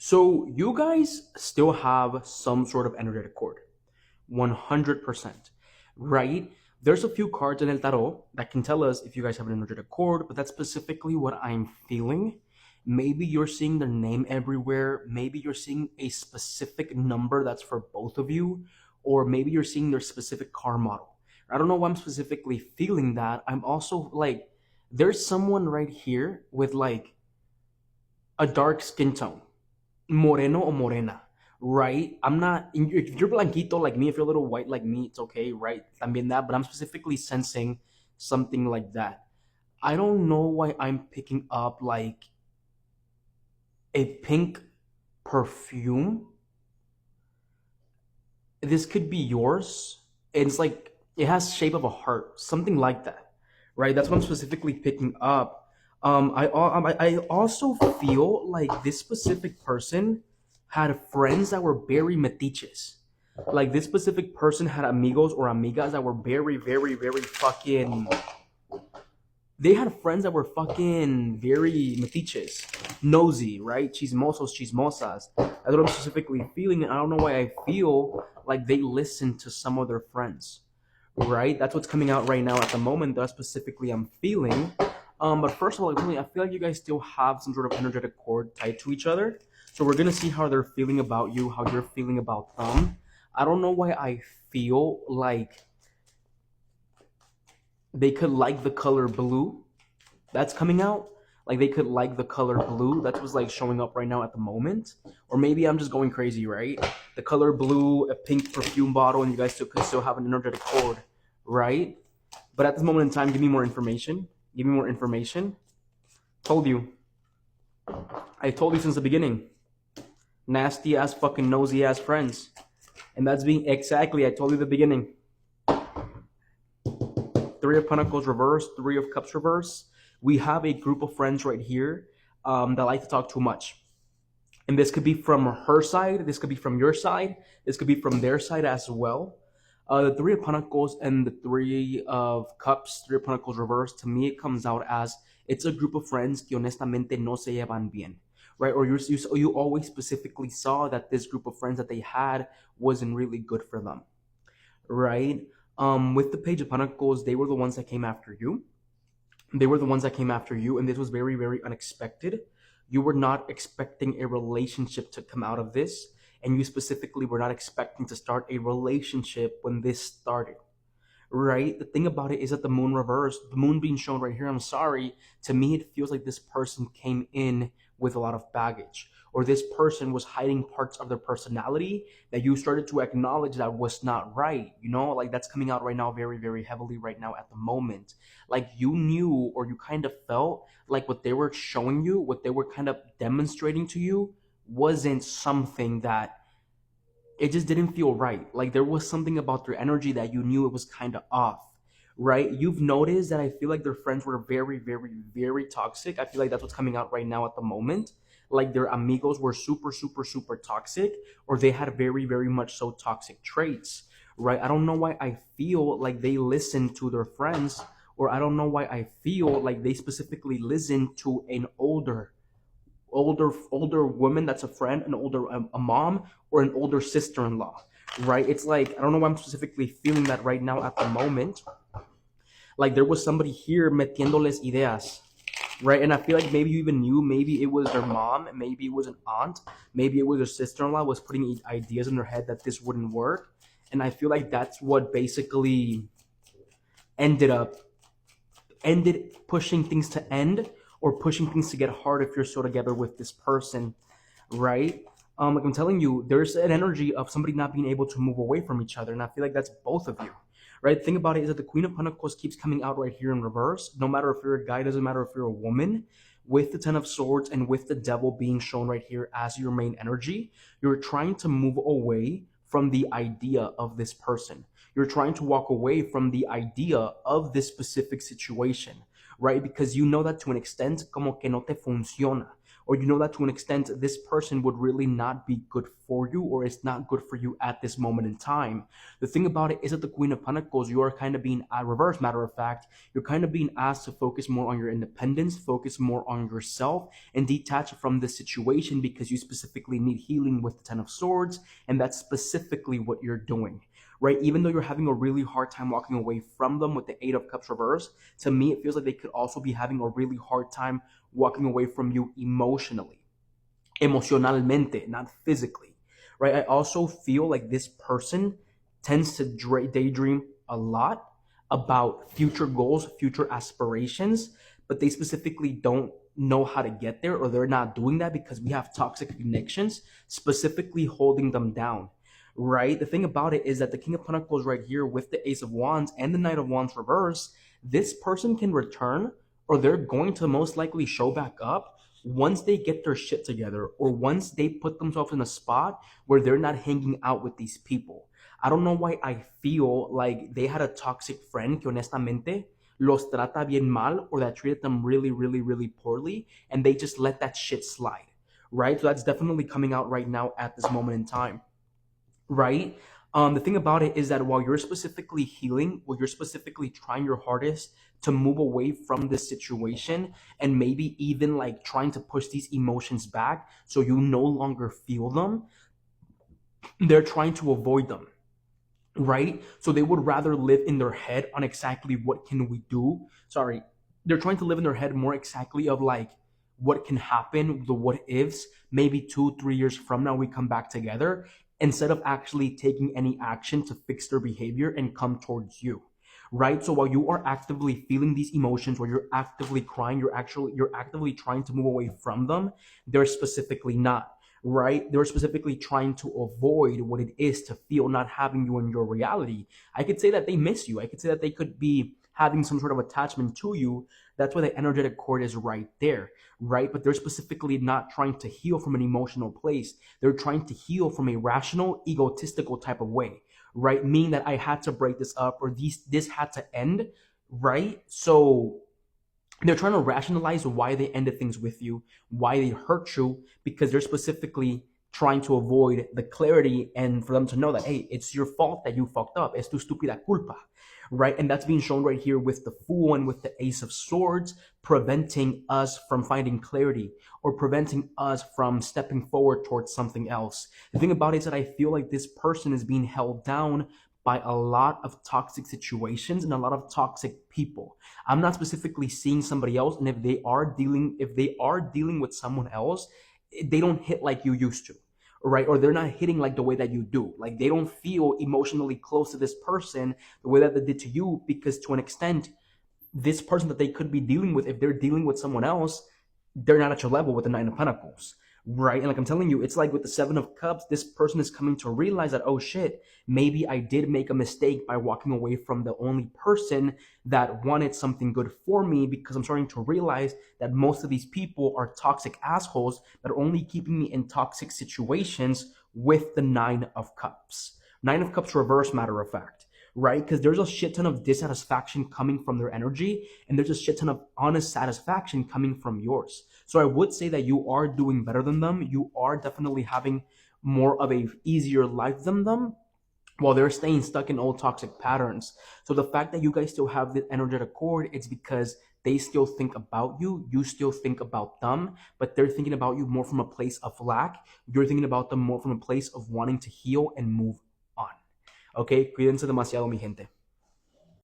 So you guys still have some sort of energetic cord, 100%, right? There's a few cards in El Tarot that can tell us if you guys have an energetic cord, but that's specifically what I'm feeling. Maybe you're seeing their name everywhere. Maybe you're seeing a specific number that's for both of you, or maybe you're seeing their specific car model. I don't know why I'm specifically feeling that. I'm also like, there's someone right here with like a dark skin tone, moreno or morena, right? I'm not, if you're blanquito like me, if you're a little white like me, it's okay, right? También that, but I'm specifically sensing something like that. I don't know why I'm picking up like a pink perfume. This could be yours. It's like, it has shape of a heart, something like that, right? That's what I'm specifically picking up. I also feel like this specific person had friends that were very metiches. Like this specific person had amigos or amigas that were very, very, very fucking. They had friends that were fucking very metiches, nosy, right? Chismosos, chismosas. That's what I'm specifically feeling. And I don't know why I feel like they listen to some of their friends, right? That's what's coming out right now at the moment. That specifically I'm feeling. But first of all, I feel like you guys still have some sort of energetic cord tied to each other. So we're gonna see how they're feeling about you, how you're feeling about them. I don't know why I feel like they could like the color blue. That's coming out. Like they could like the color blue. That's what's like showing up right now at the moment. Or maybe I'm just going crazy, right? The color blue, a pink perfume bottle, and you guys could still have an energetic cord, right? But at this moment in time, give me more information. Give me more information. Told you. I told you since the beginning. Nasty ass fucking nosy ass friends. And that's being exactly, I told you at the beginning. Three of Pentacles reverse, Three of Cups reverse. We have a group of friends right here that like to talk too much. And this could be from her side, this could be from your side, this could be from their side as well. The Three of Pentacles and the Three of Cups, Three of Pentacles reverse, to me it comes out as it's a group of friends que honestamente no se llevan bien, right? Or you always specifically saw that this group of friends that they had wasn't really good for them, right? With the Page of Pentacles, they were the ones that came after you. They were the ones that came after you, and this was very, very unexpected. You were not expecting a relationship to come out of this, and you specifically were not expecting to start a relationship when this started, right? The thing about it is that the moon reversed, the moon being shown right here, I'm sorry, to me it feels like this person came in with a lot of baggage, or this person was hiding parts of their personality that you started to acknowledge that was not right, like that's coming out right now very, very heavily right now at the moment. Like you knew, or you kind of felt like what they were showing you, what they were kind of demonstrating to you wasn't something that, it just didn't feel right. Like there was something about their energy that you knew it was kind of off, right? You've noticed that I feel like their friends were very, very, very toxic. I feel like that's what's coming out right now at the moment. Like their amigos were super, super, super toxic, or they had very, very much so toxic traits, right? I don't know why I feel like they listen to their friends, or I don't know why I feel like they specifically listen to an older woman that's a friend, an older a mom, or an older sister-in-law, right? It's like I don't know why I'm specifically feeling that right now at the moment. Like there was somebody here metiéndoles ideas, right? And I feel like maybe you even knew, maybe it was their mom, maybe it was an aunt, maybe it was their sister-in-law was putting ideas in their head that this wouldn't work. And I feel like that's what basically ended pushing things to end, or pushing things to get hard if you're still together with this person, right? Like I'm telling you, there's an energy of somebody not being able to move away from each other, and I feel like that's both of you, right? The thing about it is that the Queen of Pentacles keeps coming out right here in reverse. No matter if you're a guy, doesn't matter if you're a woman. With the Ten of Swords and with the Devil being shown right here as your main energy, you're trying to move away from the idea of this person. You're trying to walk away from the idea of this specific situation, right? Because you know that to an extent, como que no te funciona, or you know that to an extent this person would really not be good for you, or it's not good for you at this moment in time. The thing about it is that the Queen of Pentacles, you are kind of being reversed, matter of fact, you're kind of being asked to focus more on your independence, focus more on yourself, and detach from the situation because you specifically need healing with the Ten of Swords, and that's specifically what you're doing. Right? Even though you're having a really hard time walking away from them with the Eight of Cups reverse, to me, it feels like they could also be having a really hard time walking away from you emotionally, emocionalmente, not physically, right? I also feel like this person tends to daydream a lot about future goals, future aspirations, but they specifically don't know how to get there, or they're not doing that because we have toxic connections specifically holding them down. Right? The thing about it is that the King of Pentacles right here with the Ace of Wands and the Knight of Wands reverse, this person can return, or they're going to most likely show back up once they get their shit together, or once they put themselves in a spot where they're not hanging out with these people. I don't know why I feel like they had a toxic friend que honestamente los trata bien mal, or that treated them really, really, really poorly, and they just let that shit slide. Right? So that's definitely coming out right now at this moment in time. Right? The thing about it is that while you're specifically healing, while you're specifically trying your hardest to move away from this situation, and maybe even like trying to push these emotions back so you no longer feel them, they're trying to avoid them. Right? So they would rather live in their head on exactly what can we do. Sorry, they're trying to live in their head more exactly of like what can happen, the what ifs. Maybe 2-3 years from now we come back together, instead of actually taking any action to fix their behavior and come towards you. Right? So while you are actively feeling these emotions, while you're actively crying, you're actively trying to move away from them, they're specifically not. Right? They're specifically trying to avoid what it is to feel not having you in your reality. I could say that they miss you. I could say that they could be having some sort of attachment to you. That's why the energetic cord is right there, right? But they're specifically not trying to heal from an emotional place. They're trying to heal from a rational, egotistical type of way, right? Meaning that I had to break this up, or this had to end, right? So they're trying to rationalize why they ended things with you, why they hurt you, because they're specifically trying to avoid the clarity and for them to know that, hey, it's your fault that you fucked up. Es tu estúpida culpa, right? And that's being shown right here with the Fool and with the Ace of Swords, preventing us from finding clarity, or preventing us from stepping forward towards something else. The thing about it is that I feel like this person is being held down by a lot of toxic situations and a lot of toxic people. I'm not specifically seeing somebody else, and if they are dealing with someone else, they don't hit like you used to, right? Or they're not hitting like the way that you do. Like they don't feel emotionally close to this person the way that they did to you, because to an extent, this person that they could be dealing with, if they're dealing with someone else, they're not at your level with the Nine of Pentacles, right? And like I'm telling you, it's like with the Seven of Cups, this person is coming to realize that, oh shit, maybe I did make a mistake by walking away from the only person that wanted something good for me, because I'm starting to realize that most of these people are toxic assholes that are only keeping me in toxic situations with the Nine of Cups. Nine of Cups reverse, matter of fact. Right? Because there's a shit ton of dissatisfaction coming from their energy, and there's a shit ton of honest satisfaction coming from yours. So I would say that you are doing better than them. You are definitely having more of a easier life than them, while they're staying stuck in old toxic patterns. So the fact that you guys still have the energetic cord, it's because they still think about you. You still think about them, but they're thinking about you more from a place of lack. You're thinking about them more from a place of wanting to heal and move on. Ok, cuídense demasiado, mi gente.